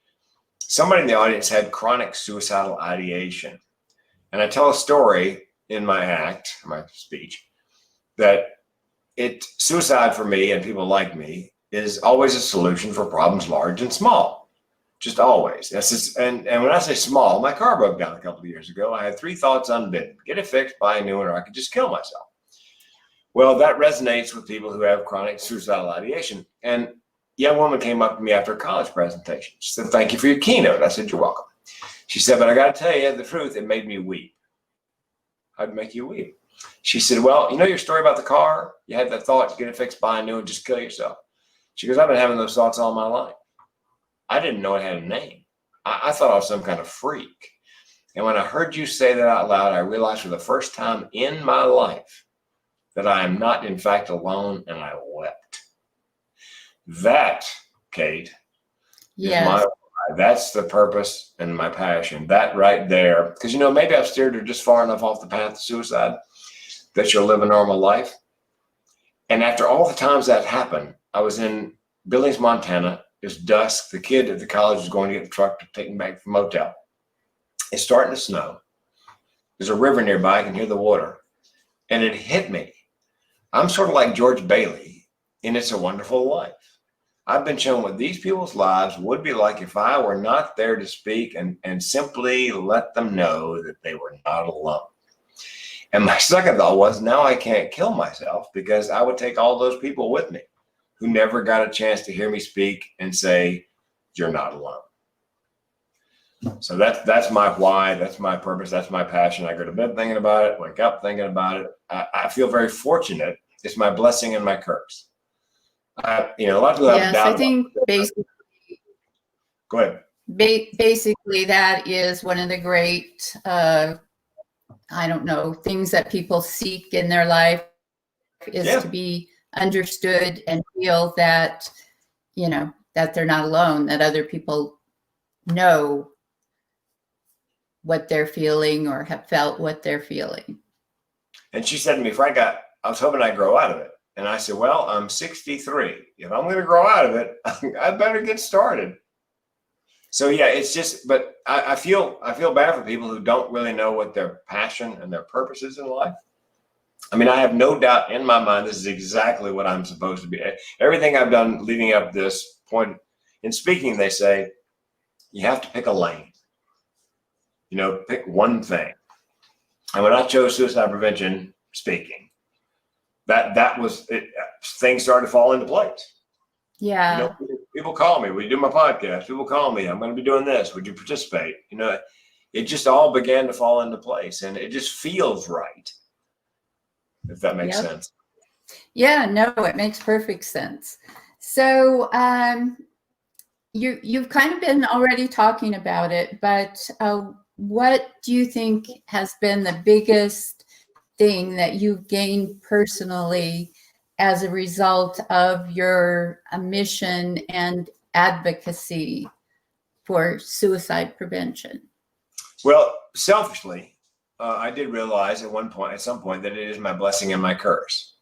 somebody in the audience had chronic suicidal ideation. And I tell a story in my speech, that suicide for me and people like me is always a solution for problems large and small. Just always. And when I say small, my car broke down a couple of years ago. I had 3 thoughts unbidden: get it fixed, buy a new one, or I could just kill myself. Well, that resonates with people who have chronic suicidal ideation. And a young woman came up to me after a college presentation. She said, "Thank you for your keynote." I said, "You're welcome." She said, "But I got to tell you the truth, it made me weep." "How'd make you weep?" She said, "Well, you know your story about the car? You had that thought, get it fixed, buy a new one, just kill yourself." She goes, "I've been having those thoughts all my life. I didn't know it had a name. I thought I was some kind of freak. And when I heard you say that out loud, I realized for the first time in my life that I am not, in fact, alone," and I wept. That, Kate, Yes. that's the purpose and my passion. That right there, because maybe I've steered her just far enough off the path to suicide that she'll live a normal life. And after all the times that happened, I was in Billings, Montana. It's dusk. The kid at the college is going to get the truck to take him back from the motel. It's starting to snow. There's a river nearby. I can hear the water. And it hit me. I'm sort of like George Bailey in It's a Wonderful Life. I've been shown what these people's lives would be like if I were not there to speak and simply let them know that they were not alone. And my second thought was, now I can't kill myself, because I would take all those people with me who never got a chance to hear me speak and say, "You're not alone." So that's my why, that's my purpose, that's my passion. I go to bed thinking about it, wake up thinking about it. I feel very fortunate. It's my blessing and my curse. A lot of people have doubt. Yes, I think basically. Go ahead. Basically, that is one of the great, things that people seek in their life is to be understood and feel that, that they're not alone, that other people know what they're feeling or have felt what they're feeling. And she said to me, "Frank, I was hoping I'd grow out of it." And I said, "Well, I'm 63. If I'm going to grow out of it, I better get started." So yeah, it's just, but I feel bad for people who don't really know what their passion and their purpose is in life. I mean, I have no doubt in my mind this is exactly what I'm supposed to be. Everything I've done leading up to this point in speaking, they say you have to pick a lane. Pick one thing. And when I chose suicide prevention speaking, that was it. Things started to fall into place. Yeah. People call me, "Will you do my podcast?" People call me, "I'm going to be doing this. Would you participate?" It just all began to fall into place, and it just feels right. If that makes sense. Yeah, no, it makes perfect sense. So you've kind of been already talking about it, but what do you think has been the biggest thing that you've gained personally as a result of your mission and advocacy for suicide prevention? Well, selfishly, I did realize at some point, that it is my blessing and my curse.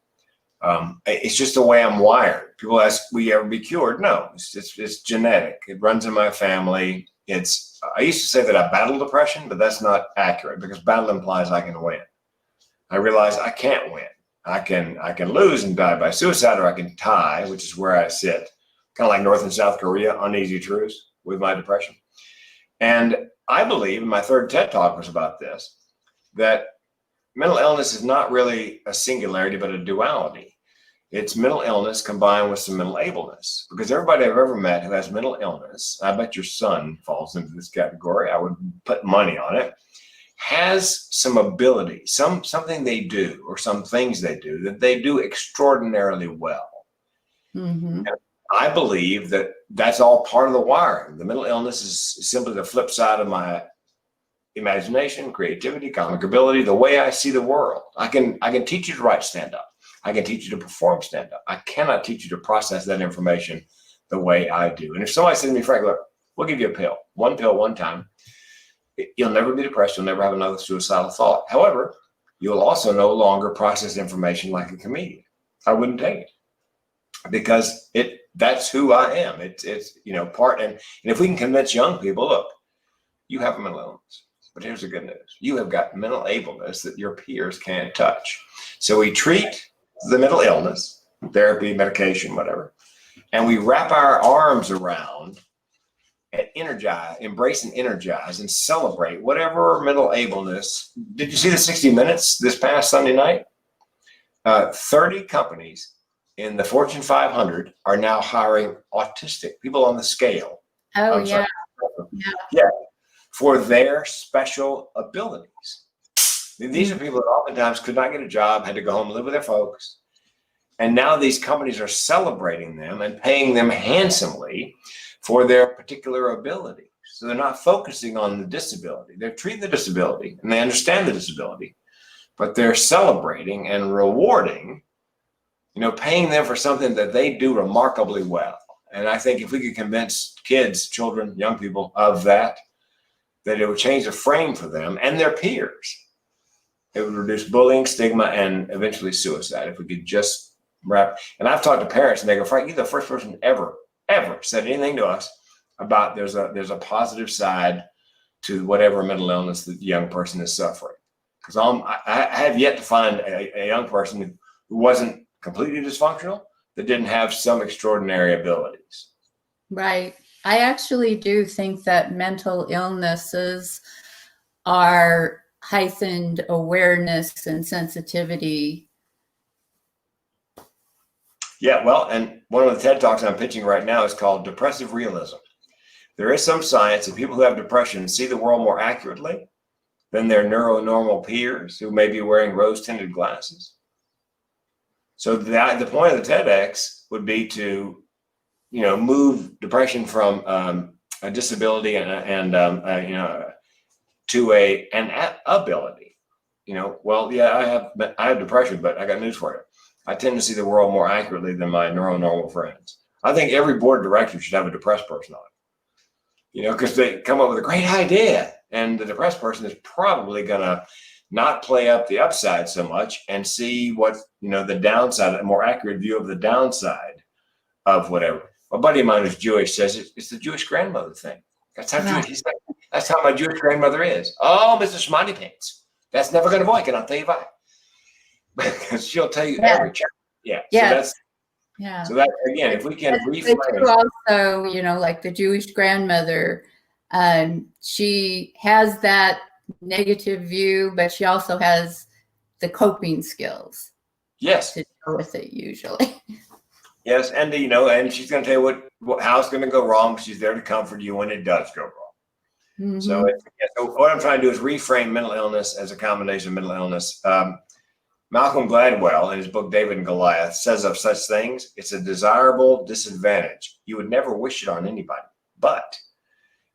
It's just the way I'm wired. People ask, will you ever be cured? No, it's genetic. It runs in my family. I used to say that I battle depression, but that's not accurate because battle implies I can win. I realize I can't win. I can lose and die by suicide, or I can tie, which is where I sit, kind of like North and South Korea, uneasy truths with my depression. And I believe, and my third TED Talk was about this, that mental illness is not really a singularity, but a duality. It's mental illness combined with some mental ableness. Because everybody I've ever met who has mental illness, I bet your son falls into this category, I would put money on it, has some ability, something they do, or some things they do that they do extraordinarily well. Mm-hmm. And I believe that that's all part of the wiring. The mental illness is simply the flip side of my imagination, creativity, comic ability, the way I see the world. I can teach you to write stand-up. I can teach you to perform stand-up. I cannot teach you to process that information the way I do. And if somebody said to me, Frank, look, we'll give you a pill, one time. You'll never be depressed. You'll never have another suicidal thought. However, you'll also no longer process information like a comedian. I wouldn't take it because that's who I am. It's part. And if we can convince young people, look, you have a mental illness, but here's the good news. You have got mental ableness that your peers can't touch. So we treat the mental illness, therapy, medication, whatever, and we wrap our arms around and embrace and energize and celebrate whatever mental ableness. Did you see the 60 Minutes this past Sunday night? 30 companies in the Fortune 500 are now hiring autistic people on the scale. Oh, yeah. Yeah, for their special abilities. These are people that oftentimes could not get a job, had to go home and live with their folks. And now these companies are celebrating them and paying them handsomely for their particular ability. So they're not focusing on the disability. They're treating the disability and they understand the disability, but they're celebrating and rewarding, paying them for something that they do remarkably well. And I think if we could convince kids, children, young people of that it would change the frame for them and their peers. It would reduce bullying, stigma, and eventually suicide. If we could just and I've talked to parents and they go, Frank, you're the first person ever said anything to us about there's a positive side to whatever mental illness the young person is suffering. Because I have yet to find a young person who wasn't completely dysfunctional, that didn't have some extraordinary abilities. Right. I actually do think that mental illnesses are heightened awareness and sensitivity. Yeah, well, and one of the TED Talks I'm pitching right now is called Depressive Realism. There is some science that people who have depression see the world more accurately than their neuronormal peers who may be wearing rose-tinted glasses. So the point of the TEDx would be to, move depression from a disability and to an ability. Well, yeah, I have depression, but I got news for you. I tend to see the world more accurately than my neuronormal friends. I think every board of directors should have a depressed person on it. Because they come up with a great idea, and the depressed person is probably gonna not play up the upside so much and see what the downside, a more accurate view of the downside of whatever. A buddy of mine who's Jewish says it's the Jewish grandmother thing. That's how Jewish. He's like, that's how my Jewish grandmother is. Oh, Mr. Smarty Pants. That's never gonna work, and I'll tell you why. Because she'll tell you every chapter. Yeah. So that again, if we can reframe. Also, like the Jewish grandmother, she has that negative view, but she also has the coping skills. Yes. To deal with it usually. Yes, and and she's going to tell you how it's going to go wrong. But she's there to comfort you when it does go wrong. Mm-hmm. So what I'm trying to do is reframe mental illness as a combination of mental illness. Malcolm Gladwell, in his book David and Goliath, says of such things, it's a desirable disadvantage. You would never wish it on anybody, but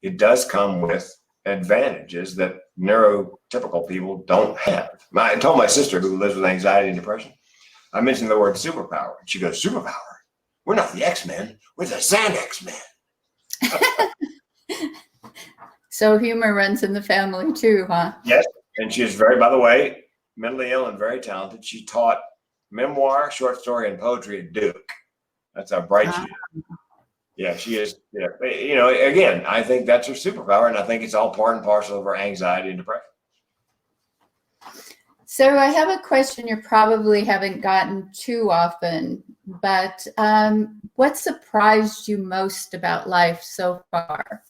it does come with advantages that neurotypical people don't have. I told my sister, who lives with anxiety and depression, I mentioned the word superpower. And she goes, superpower? We're not the X-Men. We're the Xanax Men. So humor runs in the family too, huh? Yes. And she is very, by the way, mentally ill and very talented. She taught memoir, short story, and poetry at Duke. That's how bright she is. Yeah, she is. Again, I think that's her superpower, and I think it's all part and parcel of her anxiety and depression. So I have a question you probably haven't gotten too often, but what surprised you most about life so far?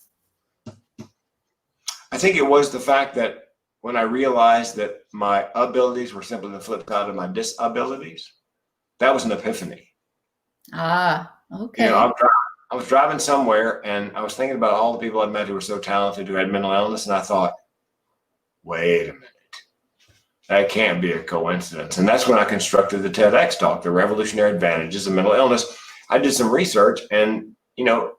I think it was the fact that when I realized that my abilities were simply the flip side of my disabilities, that was an epiphany. Okay. I was driving somewhere and I was thinking about all the people I'd met who were so talented, who had mental illness, and I thought, wait a minute, that can't be a coincidence. And that's when I constructed the TEDx talk, The Revolutionary Advantages of Mental Illness. I did some research and,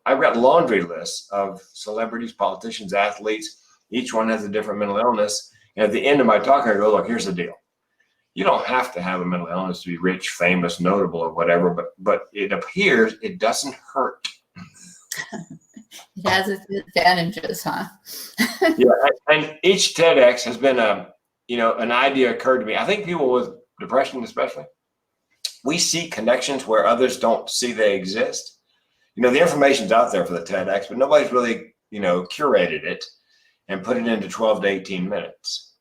I've got laundry lists of celebrities, politicians, athletes. Each one has a different mental illness. And at the end of my talk, I go, look, here's the deal. You don't have to have a mental illness to be rich, famous, notable, or whatever, but it appears it doesn't hurt. It has its advantages, huh? Yeah, and each TEDx has been an idea occurred to me. I think people with depression, especially, we see connections where others don't see they exist. The information's out there for the TEDx, but nobody's really, curated it and put it into 12 to 18 minutes.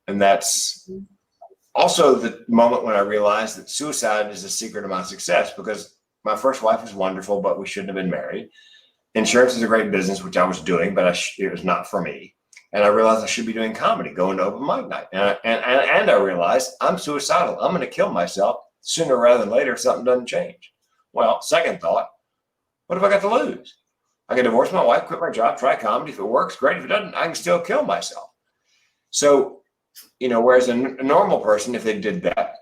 And that's also the moment when I realized that suicide is the secret of my success, because my first wife was wonderful, but we shouldn't have been married. Insurance is a great business, which I was doing, but it was not for me. And I realized I should be doing comedy, going to open mic night. And I realized I'm suicidal. I'm going to kill myself sooner rather than later if something doesn't change. Well, second thought, what have I got to lose? I can divorce my wife, quit my job, try comedy. If it works, great. If it doesn't, I can still kill myself. So, whereas a normal person, if they did that,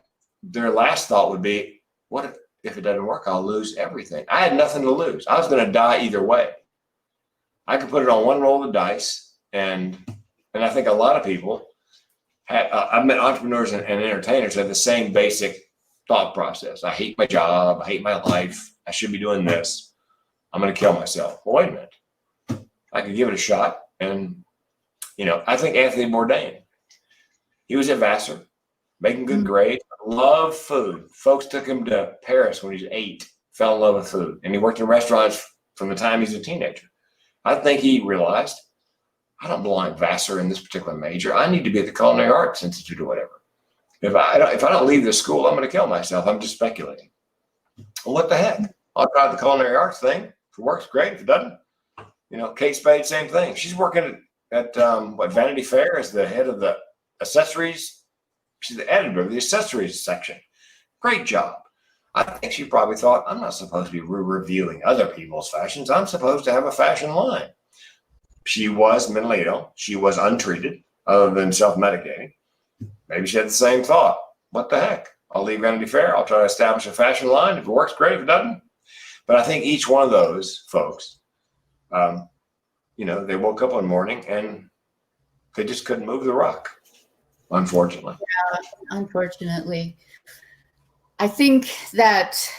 their last thought would be, what if it doesn't work? I'll lose everything. I had nothing to lose. I was going to die either way. I could put it on one roll of the dice. And I think a lot of people I've met entrepreneurs and entertainers have the same basic thought process. I hate my job. I hate my life. I should be doing this. I'm going to kill myself. Well, wait a minute. I could give it a shot. And, I think Anthony Bourdain, he was at Vassar, making good grades, loved food. Folks took him to Paris when he was 8, fell in love with food. And he worked in restaurants from the time he was a teenager. I think he realized, I don't belong at Vassar in this particular major. I need to be at the Culinary Arts Institute or whatever. If I don't leave this school, I'm going to kill myself. I'm just speculating. Well, what the heck? I'll try the culinary arts thing. If it works, great. If it doesn't, Kate Spade, same thing. She's working at Vanity Fair as the head of the accessories. She's the editor of the accessories section. Great job. I think she probably thought, I'm not supposed to be reviewing other people's fashions. I'm supposed to have a fashion line. She was mentally ill. She was untreated other than self-medicating. Maybe she had the same thought. What the heck? I'll leave Vanity Fair. I'll try to establish a fashion line. If it works, great. If it doesn't. But I think each one of those folks, they woke up one morning and they just couldn't move the rock, unfortunately. Yeah, unfortunately. I think that,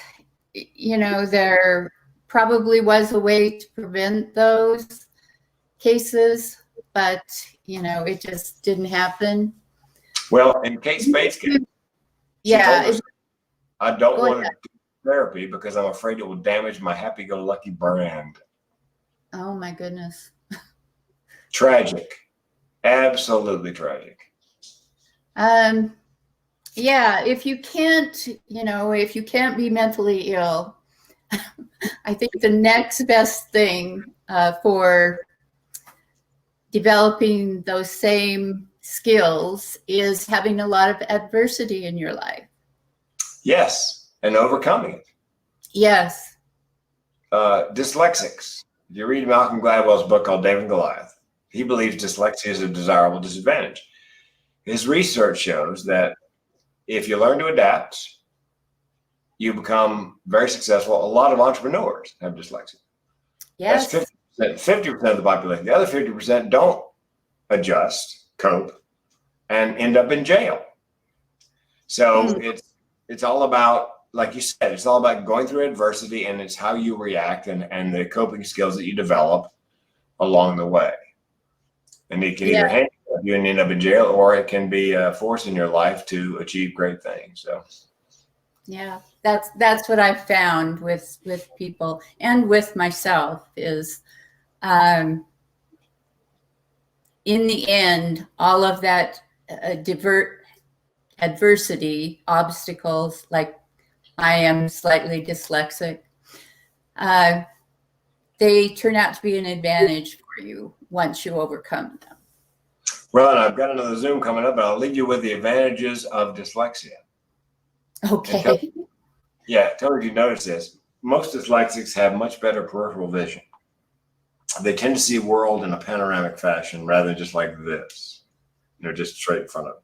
there probably was a way to prevent those cases, but, it just didn't happen. Well, in Kate Spade's case, I don't want to do therapy because I'm afraid it will damage my happy-go-lucky brand. Oh, my goodness. Tragic. Absolutely tragic. Yeah, if you can't be mentally ill, I think the next best thing for developing those same skills is having a lot of adversity in your life. Yes, and overcoming it. Yes. Dyslexics. You read Malcolm Gladwell's book called David and Goliath. He believes dyslexia is a desirable disadvantage. His research shows that if you learn to adapt, you become very successful. A lot of entrepreneurs have dyslexia. Yes. That's 50% of the population. The other 50% don't adjust, cope, and end up in jail. So it's all about, like you said, it's all about going through adversity, and it's how you react and the coping skills that you develop along the way. And it can either hand you a you and end up in jail, or it can be a force in your life to achieve great things. So, yeah, that's what I've found with people and with myself is, in the end, all of that adversity, obstacles, like I am slightly dyslexic, they turn out to be an advantage for you once you overcome them. well, and I've got another Zoom coming up, but I'll leave you with the advantages of dyslexia. Okay. Tell me if you notice this. Most dyslexics have much better peripheral vision. They tend to see the world in a panoramic fashion rather than just like this, just straight in front of them.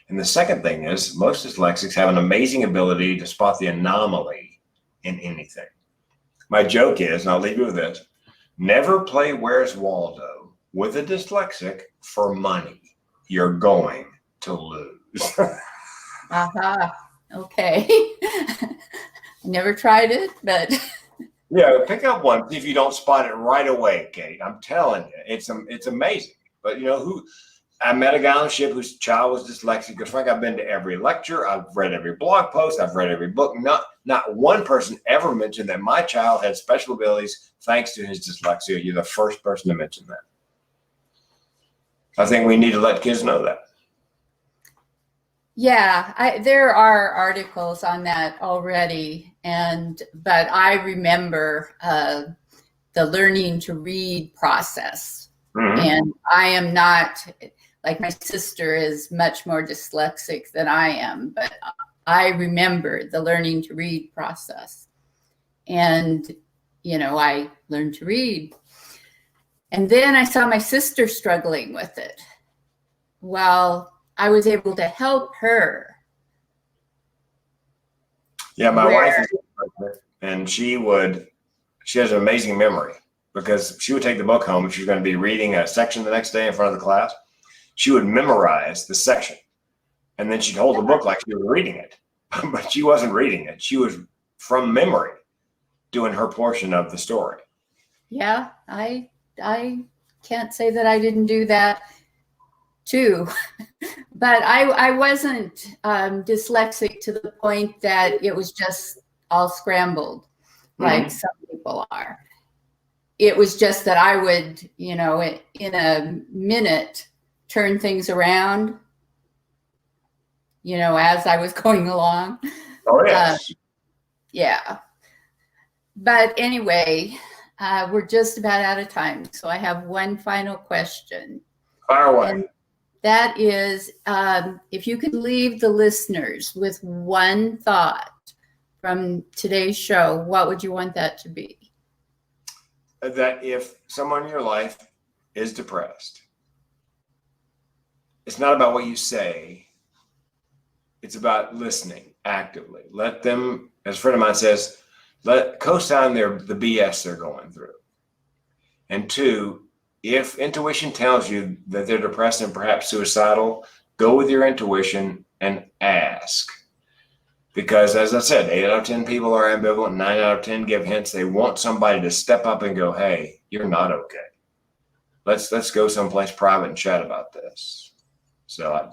And the second thing is most dyslexics have an amazing ability to spot the anomaly in anything. My joke is, and I'll leave you with this, never play Where's Waldo with a dyslexic for money. You're going to lose. Aha. Okay. Never tried it, but Yeah, pick up one. See if you don't spot it right away, Kate. I'm telling you, it's amazing. But I met a guy on the ship whose child was dyslexic. Because Frank, I've been to every lecture, I've read every blog post, I've read every book. Not one person ever mentioned that my child had special abilities thanks to his dyslexia. You're the first person to mention that. I think we need to let kids know that. yeah, there are articles on that already, but I remember the learning to read process, and I am not. Like my sister is much more dyslexic than I am, but I remember the learning to read process. And, I learned to read. And then I saw my sister struggling with it. Well, I was able to help her. Yeah, my wife is dyslexic, and she has an amazing memory because she would take the book home if she's going to be reading a section the next day in front of the class. She would memorize the section, and then she'd hold the book like she was reading it, but she wasn't reading it. She was from memory doing her portion of the story. Yeah, I can't say that I didn't do that too, but I wasn't dyslexic to the point that it was just all scrambled like some people are. It was just that I would, in a minute, turn things around, as I was going along. Oh, yes. Yeah. But anyway, we're just about out of time. So I have one final question. Fire away. And that is, if you could leave the listeners with one thought from today's show, what would you want that to be? That if someone in your life is depressed, it's not about what you say. It's about listening actively. Let them, as a friend of mine says, co-sign the BS they're going through. And two, if intuition tells you that they're depressed and perhaps suicidal, go with your intuition and ask. Because as I said, 8 out of 10 people are ambivalent, 9 out of 10 give hints. They want somebody to step up and go, hey, you're not okay. Let's go someplace private and chat about this. So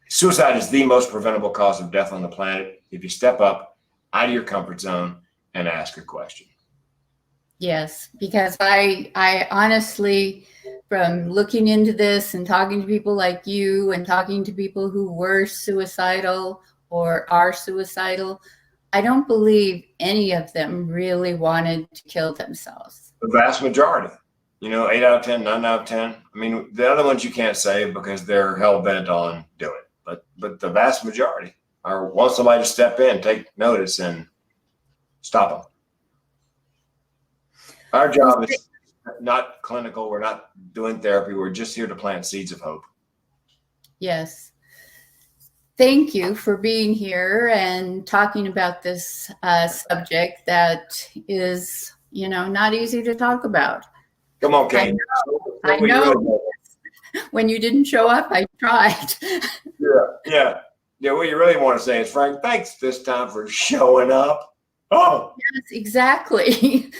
suicide is the most preventable cause of death on the planet. If you step up out of your comfort zone and ask a question. Yes, because I honestly, from looking into this and talking to people like you and talking to people who were suicidal or are suicidal, I don't believe any of them really wanted to kill themselves. The vast majority. 8 out of 10, 9 out of 10. I mean, the other ones you can't say because they're hell bent on doing it. But the vast majority want somebody to step in, take notice, and stop them. Our job is not clinical. We're not doing therapy. We're just here to plant seeds of hope. Yes. Thank you for being here and talking about this subject that is, not easy to talk about. Come on, Kate. I know. When you didn't show up, I tried. Yeah. What you really want to say is, Frank, thanks this time for showing up. Oh. Yes, exactly.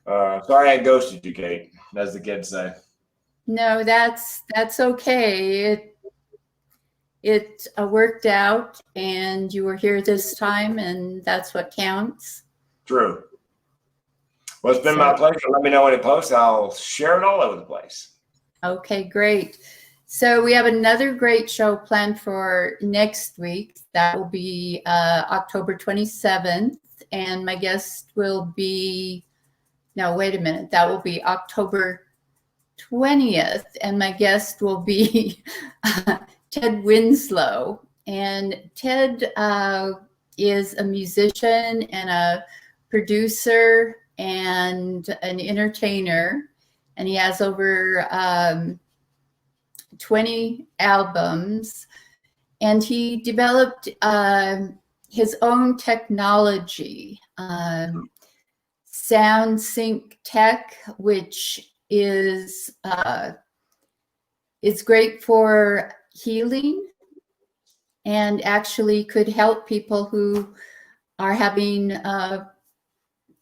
Sorry I ghosted you, Kate, as the kids say. No, that's okay. It worked out, and you were here this time, and that's what counts. True. Well, it's been my pleasure. Let me know when it posts. I'll share it all over the place. Okay, great. So we have another great show planned for next week. That will be October 27th, and my guest will be, no, wait a minute. That will be October 20th, and my guest will be Ted Winslow. And Ted is a musician and a producer and an entertainer, and he has over 20 albums. And he developed his own technology, Sound Sync Tech, which is great for healing and actually could help people who are having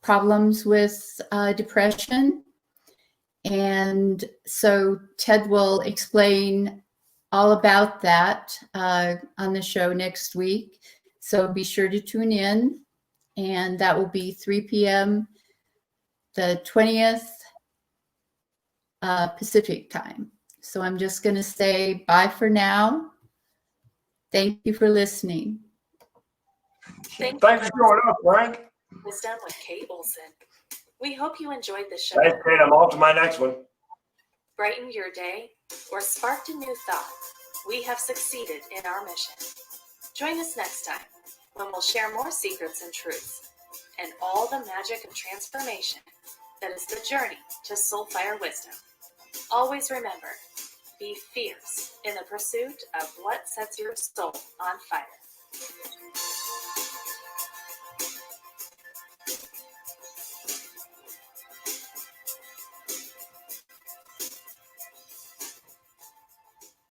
problems with depression. And so Ted will explain all about that on the show next week. So be sure to tune in. And that will be 3 p.m. the 20th Pacific time. So I'm just going to say bye for now. Thank you for listening. Thanks for showing up, Frank. Wisdom with Kate Olson. We hope you enjoyed the show. Thanks, Kate. I'm off to my next one. Brightened your day or sparked a new thought. We have succeeded in our mission. Join us next time when we'll share more secrets and truths and all the magic of transformation that is the journey to soulfire wisdom. Always remember, be fierce in the pursuit of what sets your soul on fire.